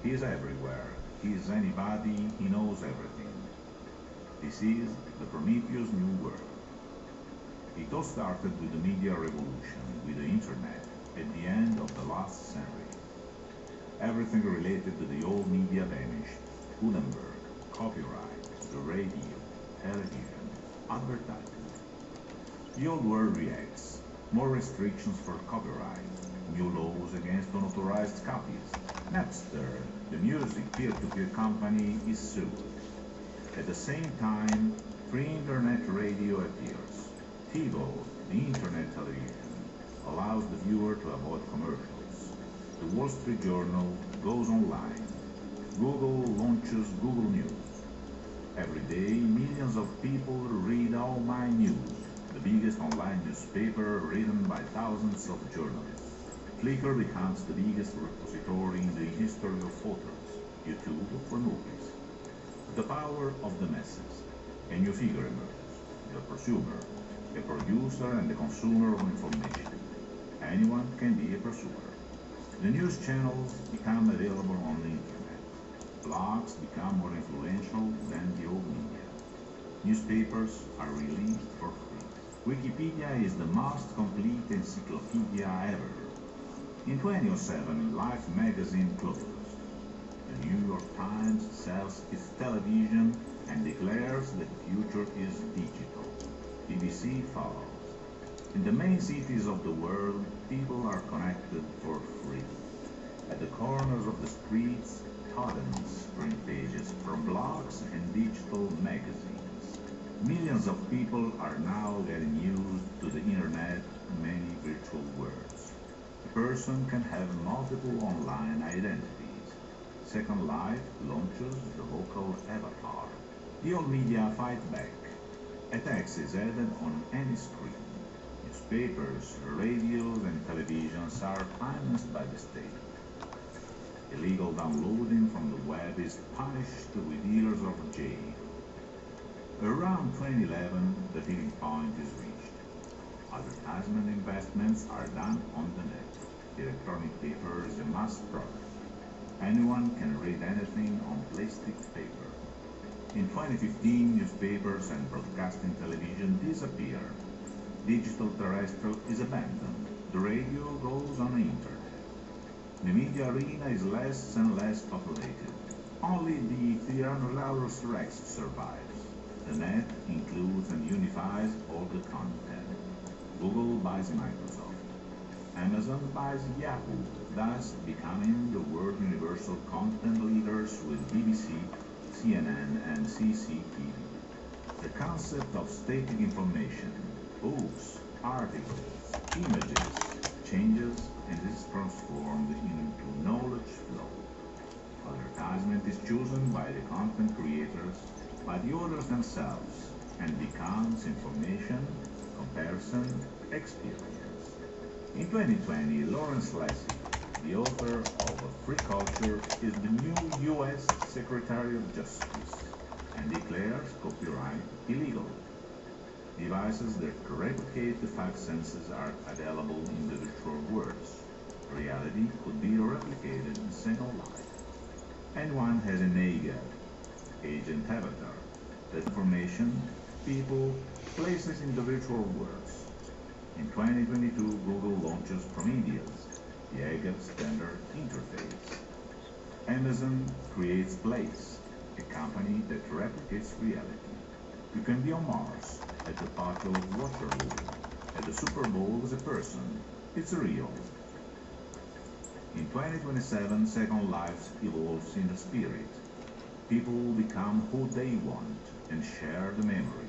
He is everywhere. He is anybody. He knows everything. This is the Prometheus new world. It all started with the media revolution, with the internet, at the end of the last century. Everything related to the old media vanished. Gutenberg, copyright, the radio, television, advertising. The old world reacts. More restrictions for copyright, new laws against unauthorized copies. Napster, the music peer-to-peer company, is sued. At the same time, free internet radio appears. TiVo, the internet television, allows the viewer to avoid commercials. The Wall Street Journal goes online. Google launches Google News. Every day, millions of people read All My News, the biggest online newspaper written by thousands of journalists. Flickr becomes the biggest repository in the history of photos, YouTube for movies. The power of the masses. A new figure emerges, the prosumer, a producer and a consumer of information. Anyone can be a prosumer. The news channels become available on the internet. Blogs become more influential than the old media. Newspapers are released for free. Wikipedia is the most complete encyclopedia ever. In 2007, Life magazine closes. The New York Times sells its television and declares that the future is digital. BBC follows. In the main cities of the world, people are connected for free. At the corners of the streets, totems print pages from blogs and digital magazines. Millions of people are now getting used to the internet and many virtual worlds. A person can have multiple online identities. Second Life launches the local avatar. The old media fight back. A tax is added on any screen. Newspapers, radios and televisions are financed by the state. Illegal downloading from the web is punished with years of jail. Around 2011, the tipping point is reached. Advertisement investments are done on the net. Electronic paper is a mass product. Anyone can read anything on plastic paper. In 2015, newspapers and broadcasting television disappear. Digital terrestrial is abandoned. The radio goes on the internet. The media arena is less and less populated. Only the Tyrannosaurus Rex survives. The net includes and unifies all the content. Google buys Microsoft. Amazon buys Yahoo, thus becoming the world universal content leaders with BBC, CNN, and CCTV. The concept of static information, books, articles, images, changes and is transformed into knowledge flow. Advertisement is chosen by the content creators, by the authors themselves, and becomes information, comparison, experience. In 2020, Lawrence Lessig, the author of Free Culture, is the new U.S. Secretary of Justice and declares copyright illegal. Devices that replicate the five senses are available in the virtual worlds. Reality could be replicated in Second Life. Anyone has an agent avatar. That information, people, places in the virtual worlds. In 2022, Google launches Prometheus, the agent standard interface. Amazon creates Place, a company that replicates reality. You can be on Mars, at the Battle of Waterloo, at the Super Bowl as a person. It's real. In 2027, Second Life evolves in the spirit. People become who they want and share the memory,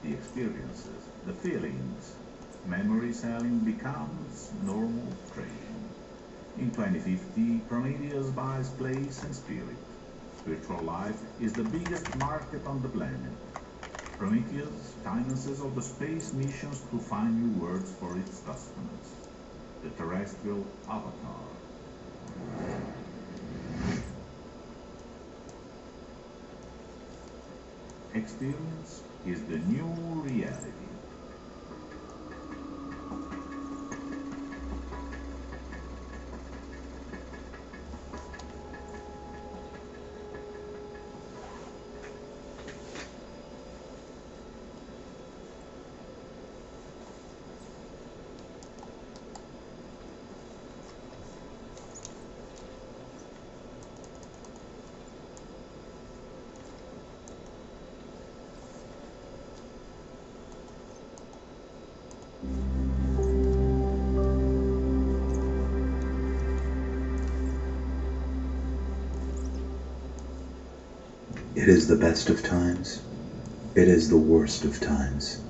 the experiences, the feelings. Memory selling becomes normal trading. In 2050, Prometheus buys place and spirit. Virtual life is the biggest market on the planet. Prometheus finances all the space missions to find new worlds for its customers. The terrestrial avatar. Experience is the new reality. It is the best of times. It is the worst of times.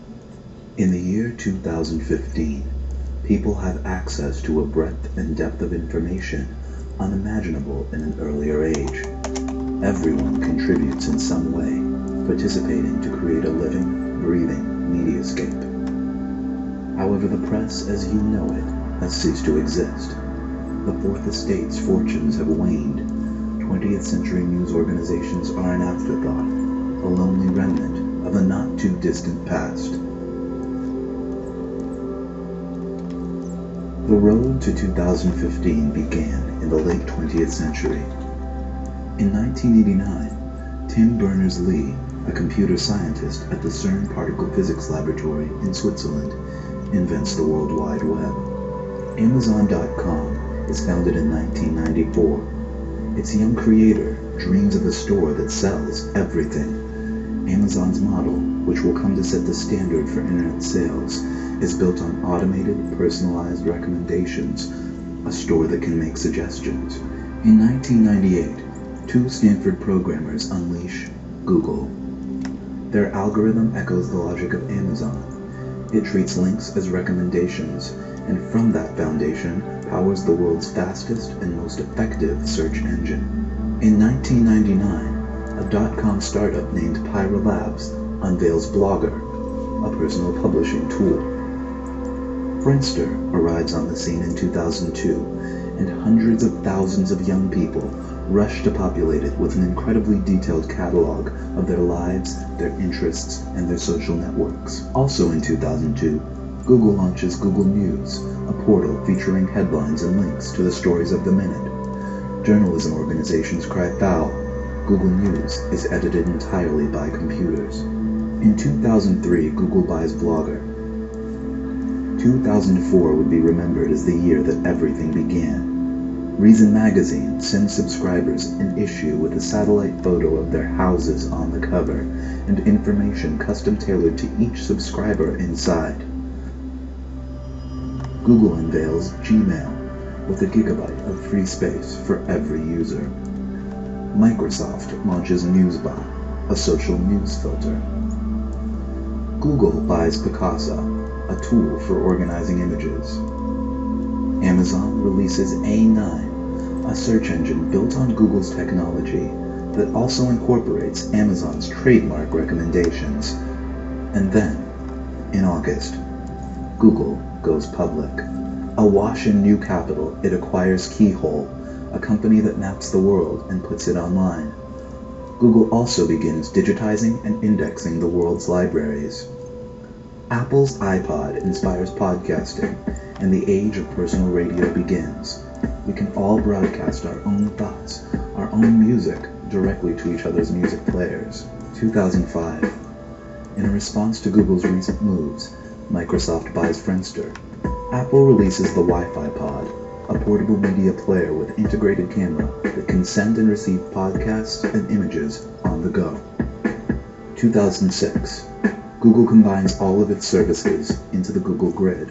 In the year 2015, people have access to a breadth and depth of information unimaginable in an earlier age. Everyone contributes in some way, participating to create a living, breathing mediascape. However, the press as you know it has ceased to exist. The Fourth Estate's fortunes have waned. 20th century news organizations are an afterthought, a lonely remnant of a not-too-distant past. The road to 2015 began in the late 20th century. In 1989, Tim Berners-Lee, a computer scientist at the CERN Particle Physics Laboratory in Switzerland, invents the World Wide Web. Amazon.com is founded in 1994. Its young creator dreams of a store that sells everything. Amazon's model, which will come to set the standard for internet sales, is built on automated, personalized recommendations, a store that can make suggestions. In 1998, two Stanford programmers unleash Google. Their algorithm echoes the logic of Amazon. It treats links as recommendations, and from that foundation powers the world's fastest and most effective search engine. In 1999, a dot-com startup named Pyra Labs unveils Blogger, a personal publishing tool. Friendster arrives on the scene in 2002, and hundreds of thousands of young people rush to populate it with an incredibly detailed catalog of their lives, their interests, and their social networks. Also in 2002, Google launches Google News, a portal featuring headlines and links to the stories of the minute. Journalism organizations cry foul. Google News is edited entirely by computers. In 2003, Google buys Blogger. 2004 would be remembered as the year that everything began. Reason magazine sends subscribers an issue with a satellite photo of their houses on the cover and information custom tailored to each subscriber inside. Google unveils Gmail with a gigabyte of free space for every user. Microsoft launches Newsbot, a social news filter. Google buys Picasa, a tool for organizing images. Amazon releases A9, a search engine built on Google's technology that also incorporates Amazon's trademark recommendations. And then, in August, Google goes public. Awash in new capital, it acquires Keyhole, a company that maps the world and puts it online. Google also begins digitizing and indexing the world's libraries. Apple's iPod inspires podcasting, and the age of personal radio begins. We can all broadcast our own thoughts, our own music, directly to each other's music players. 2005. In response to Google's recent moves, Microsoft buys Friendster. Apple releases the Wi-Fi Pod, a portable media player with integrated camera that can send and receive podcasts and images on the go. 2006. Google combines all of its services into the Google Grid,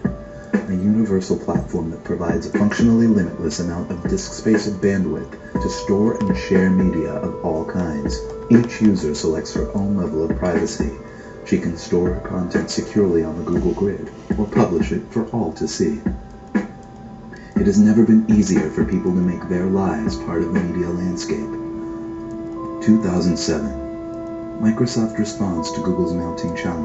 a universal platform that provides a functionally limitless amount of disk space and bandwidth to store and share media of all kinds. Each user selects her own level of privacy. She can store her content securely on the Google Grid or publish it for all to see. It has never been easier for people to make their lives part of the media landscape. 2007. Microsoft responds to Google's mounting challenge.